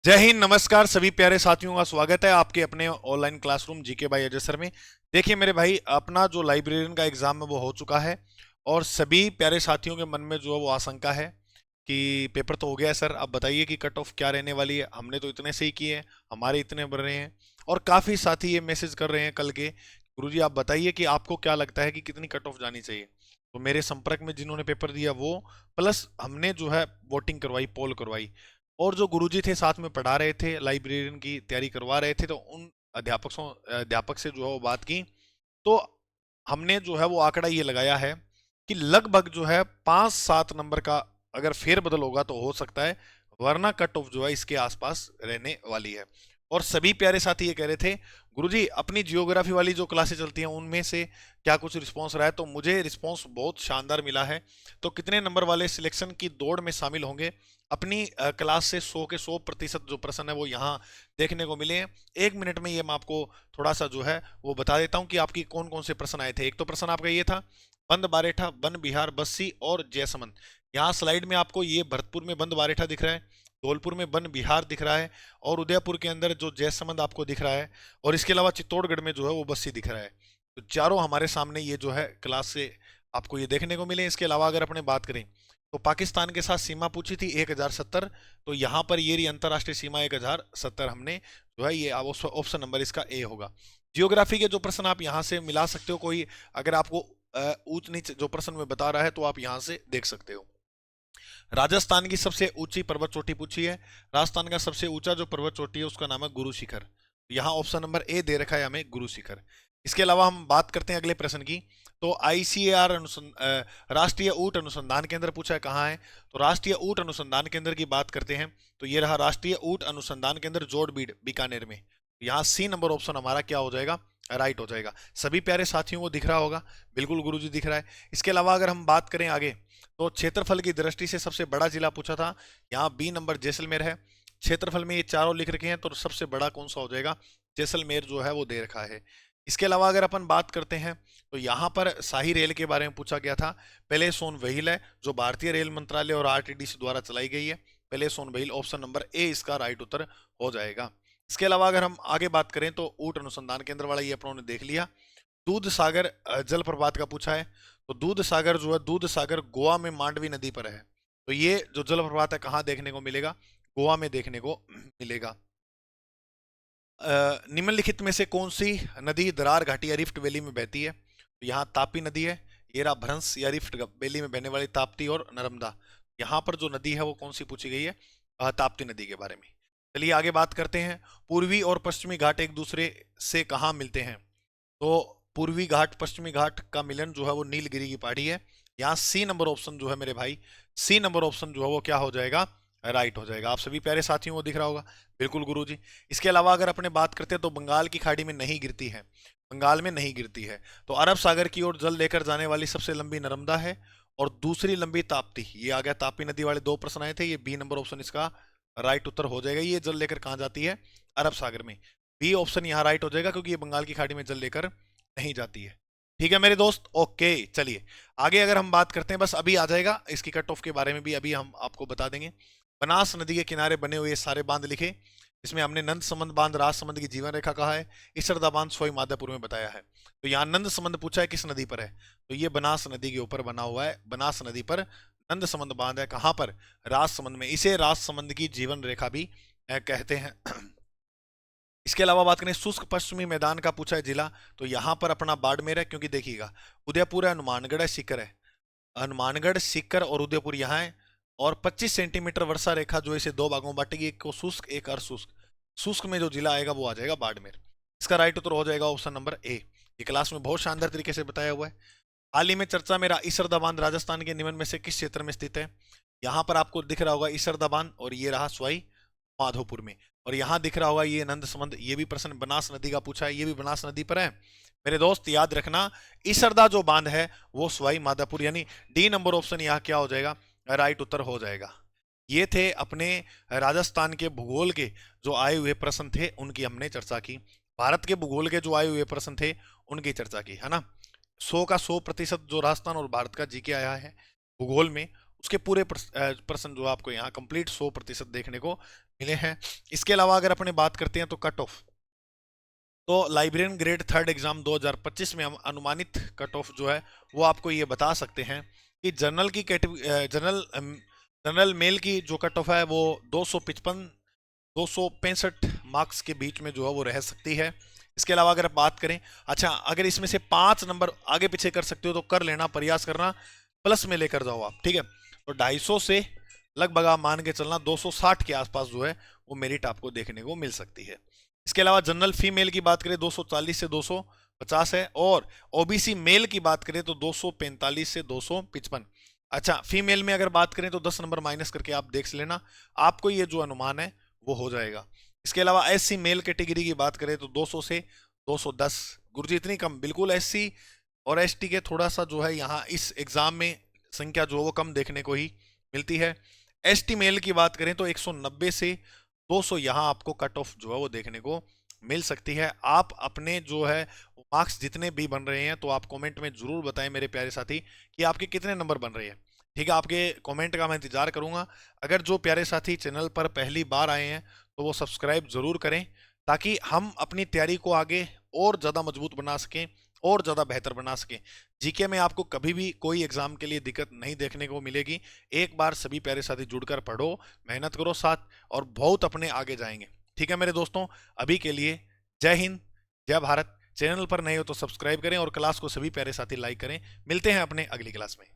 जय हिंद, नमस्कार सभी प्यारे साथियों का स्वागत है आपके अपने online classroom GK by Ajay sir में। देखिए मेरे भाई, अपना जो लाइब्रेरियन का एग्जाम है वो हो चुका है और सभी प्यारे साथियों के मन में जो है वो आशंका है कि पेपर तो हो गया है सर, अब बताइए कि कट ऑफ क्या रहने वाली है। हमने तो इतने सही किए हैं, हमारे इतने बढ़ रहे हैं और काफी साथी ये मैसेज कर रहे हैं कल के, गुरुजी आप बताइए कि आपको क्या लगता है कि कितनी कट ऑफ जानी चाहिए। तो मेरे संपर्क में जिन्होंने पेपर दिया वो प्लस हमने जो है वोटिंग करवाई, पोल करवाई, और जो गुरुजी थे साथ में पढ़ा रहे थे, लाइब्रेरियन की तैयारी करवा रहे थे, तो उन अध्यापक से जो है वो बात की। तो हमने जो है वो आंकड़ा ये लगाया है कि लगभग जो है 5-7 नंबर का अगर फेरबदल होगा तो हो सकता है, वरना कट ऑफ जो है इसके आसपास रहने वाली है। और सभी प्यारे साथी ये कह रहे थे गुरुजी अपनी जियोग्राफी वाली जो क्लासेस चलती हैं उनमें से क्या कुछ रिस्पांस रहा है, तो मुझे रिस्पांस बहुत शानदार मिला है। तो कितने नंबर वाले सिलेक्शन की दौड़ में शामिल होंगे, अपनी क्लास से 100% जो प्रश्न है वो यहाँ देखने को मिले हैं। 1 मिनट में ये मैं आपको थोड़ा सा जो है वो बता देता हूँ कि आपकी कौन कौन से प्रश्न आए थे। एक तो प्रश्न आपका ये था, बंद बारेठा, वन बिहार, बस्सी और जयसमंद। यहाँ स्लाइड में आपको ये भरतपुर में बंद बारेठा दिख रहा है, धौलपुर में वन बिहार दिख रहा है और उदयपुर के अंदर जो जयसमंद आपको दिख रहा है, और इसके अलावा चित्तौड़गढ़ में जो है वो बस्सी दिख रहा है। तो चारों हमारे सामने ये जो है क्लास से आपको ये देखने को मिले। इसके अलावा अगर अपने बात करें तो पाकिस्तान के साथ सीमा पूछी थी 1070, तो यहाँ पर ये रही अंतरराष्ट्रीय सीमा 1070, हमने जो है ये ऑप्शन नंबर इसका ए होगा। जियोग्राफी के जो प्रश्न आप यहाँ से मिला सकते हो, कोई अगर आपको ऊंच नीच जो प्रश्न में बता रहा है तो आप यहाँ से देख सकते हो। राजस्थान की सबसे ऊंची पर्वत चोटी पूछी है, राजस्थान का सबसे ऊंचा जो पर्वत चोटी है उसका नाम है गुरु शिखर। यहाँ ऑप्शन नंबर ए दे रखा है हमें, गुरु शिखर। इसके अलावा हम बात करते हैं अगले प्रश्न की। तो आईसीएआर राष्ट्रीय ऊंट अनुसंधान केंद्र पूछा है कहाँ है, तो राष्ट्रीय ऊंट अनुसंधान केंद्र की बात करते हैं तो ये रहा राष्ट्रीय ऊंट अनुसंधान केंद्र जोड़बीड़ बीकानेर में। यहाँ सी नंबर ऑप्शन हमारा क्या हो जाएगा, राइट हो जाएगा। सभी प्यारे साथियों को दिख रहा होगा, बिल्कुल गुरुजी दिख रहा है। इसके अलावा अगर हम बात करें आगे तो क्षेत्रफल की दृष्टि से सबसे बड़ा जिला पूछा था, यहाँ बी नंबर जैसलमेर है। क्षेत्रफल में ये चारों लिख रखे हैं तो सबसे बड़ा कौन सा हो जाएगा, जैसलमेर जो है वो दे रखा है। इसके अलावा अगर अपन बात करते हैं तो यहाँ पर शाही रेल के बारे में पूछा गया था। पहले सोन व्हील है जो भारतीय रेल मंत्रालय और आरटीडीसी द्वारा चलाई गई है, पहले सोन व्हील, ऑप्शन नंबर ए इसका राइट उत्तर हो जाएगा। इसके अलावा अगर हम आगे बात करें तो ऊंट अनुसंधान केंद्र वाला ये अपनों ने देख लिया। दूध सागर जलप्रपात का पूछा है, तो दूध सागर जो है, दूध सागर गोवा में मांडवी नदी पर है। तो ये जो जलप्रपात है कहाँ देखने को मिलेगा, गोवा में देखने को मिलेगा। निम्नलिखित में से कौन सी नदी दरार घाटी या रिफ्ट वैली में बहती है, तो यहाँ तापी नदी है, ये रहा भ्रंश या रिफ्ट वैली में बहने वाली ताप्ती और नर्मदा। यहाँ पर जो नदी है वो कौन सी पूछी गई है, ताप्ती नदी के बारे में। चलिए आगे बात करते हैं, पूर्वी और पश्चिमी घाट एक दूसरे से कहाँ मिलते हैं, तो पूर्वी घाट पश्चिमी घाट का मिलन जो है वो नीलगिरी की पहाड़ी है। यहाँ सी नंबर ऑप्शन जो है मेरे भाई, सी नंबर ऑप्शन जो है वो क्या हो जाएगा, राइट हो जाएगा। आप सभी प्यारे साथियों को दिख रहा होगा, बिल्कुल गुरुजी। इसके अलावा अगर अपने बात करते हैं तो बंगाल की खाड़ी में नहीं गिरती है, बंगाल में नहीं गिरती है। तो अरब सागर की ओर जल लेकर जाने वाली सबसे लंबी नर्मदा है और दूसरी लंबी ताप्ती। ये आ गया ताप्ती नदी वाले दो प्रश्न आए थे, ये बी नंबर ऑप्शन इसका राइट उत्तर हो जाएगा। ये जल लेकर कहाँ जाती है, अरब सागर में। बी ऑप्शन यहाँ राइट हो जाएगा क्योंकि ये बंगाल की खाड़ी में जल लेकर नहीं जाती है। ठीक है मेरे दोस्त, ओके। चलिए आगे अगर हम बात करते हैं, बस अभी आ जाएगा इसकी कट ऑफ के बारे में भी अभी हम आपको बता देंगे। बनास नदी के किनारे बने हुए सारे बांध लिखे, इसमें हमने नंद समंद बांध, राजसमंद की जीवन रेखा कहा है, इसरदा बांध सोई माधोपुर में बताया है। तो यहाँ नंद समंद पूछा है किस नदी पर है, तो ये बनास नदी के ऊपर बना हुआ है, बनास नदी पर नंद समंद बांध है। कहाँ पर, राजसमंद में। इसे राजसमंद की जीवन रेखा भी कहते हैं। इसके अलावा बात करें शुष्क पश्चिमी मैदान का पूछा है जिला, तो यहाँ पर अपना बाड़मेर है, क्योंकि देखिएगा उदयपुर है, हनुमानगढ़ है, सीकर है। हनुमानगढ़, सीकर और उदयपुर यहाँ है। और 25 सेंटीमीटर वर्षा रेखा जो इसे दो भागों में बांटेगी, एक को शुष्क एक अर्धशुष्क। शुष्क में जो जिला आएगा वो आ जाएगा बाड़मेर। इसका राइट उत्तर हो जाएगा ऑप्शन नंबर ए। ये क्लास में बहुत शानदार तरीके से बताया हुआ है। हाल ही में चर्चा में ईसरदा बांध राजस्थान के निम्न में से किस क्षेत्र में स्थित है, यहाँ पर आपको दिख रहा होगा ईसरदा बांध, और ये रहा सवाई माधोपुर में। और यहाँ दिख रहा होगा ये नंद समंद, ये भी प्रश्न बनास नदी का पूछा है, ये भी बनास नदी पर है। मेरे दोस्त याद रखना, ईसरदा जो बांध है वो सवाई माधोपुर, यानी डी नंबर ऑप्शन यहाँ क्या हो जाएगा, राइट उत्तर हो जाएगा। ये थे अपने राजस्थान के भूगोल के जो आए हुए प्रश्न थे उनकी हमने चर्चा की। भारत के भूगोल के जो आए हुए प्रश्न थे उनकी चर्चा की, है ना। 100% जो राजस्थान और भारत का जीके आया है भूगोल में, उसके पूरे प्रश्न जो आपको यहाँ कंप्लीट 100% देखने को मिले हैं। इसके अलावा अगर अपने बात करते हैं तो कट ऑफ, तो लाइब्रेरियन ग्रेड थर्ड एग्जाम 2025 में हम अनुमानित कट ऑफ जो है वो आपको ये बता सकते हैं कि जनरल की कैटेगरी जनरल मेल की जो कट ऑफ है वो 255 265 मार्क्स के बीच में जो है वो रह सकती है। इसके अलावा अगर आप बात करें, अच्छा अगर इसमें से 5 नंबर आगे पीछे कर सकते हो तो कर लेना, प्रयास करना प्लस में लेकर जाओ आप, ठीक है। तो 250 से लगभग आप मान के चलना 260 के आसपास जो है वो मेरिट आपको देखने को मिल सकती है। इसके अलावा जनरल फीमेल की बात करें 240 से 250 है, और ओबीसी मेल की बात करें तो 245 से 255। अच्छा फीमेल में अगर बात करें तो 10 नंबर माइनस करके आप देख लेना, आपको ये जो अनुमान है वो हो जाएगा। इसके अलावा एससी मेल कैटेगरी की बात करें तो 200 से 210। गुरुजी इतनी कम, बिल्कुल एससी और एसटी के थोड़ा सा जो है यहाँ इस एग्जाम में संख्या जो है वो कम देखने को ही मिलती है। एसटी मेल की बात करें तो 190 से 200 यहाँ आपको कट ऑफ जो है वो देखने को मिल सकती है। आप अपने जो है मार्क्स जितने भी बन रहे हैं तो आप कमेंट में जरूर बताएं मेरे प्यारे साथी कि आपके कितने नंबर बन रहे हैं, ठीक है। आपके कमेंट का मैं इंतजार करूंगा। अगर जो प्यारे साथी चैनल पर पहली बार आए हैं तो वो सब्सक्राइब जरूर करें, ताकि हम अपनी तैयारी को आगे और ज़्यादा मजबूत बना सकें और ज़्यादा बेहतर बना सकें। जीके में आपको कभी भी कोई एग्जाम के लिए दिक्कत नहीं देखने को मिलेगी। एक बार सभी प्यारे साथी जुड़कर पढ़ो, मेहनत करो साथ, और बहुत अपने आगे जाएंगे, ठीक है मेरे दोस्तों। अभी के लिए जय हिंद, जय भारत। चैनल पर नए हो तो सब्सक्राइब करें और क्लास को सभी प्यारे साथी लाइक करें। मिलते हैं अपने अगली क्लास में।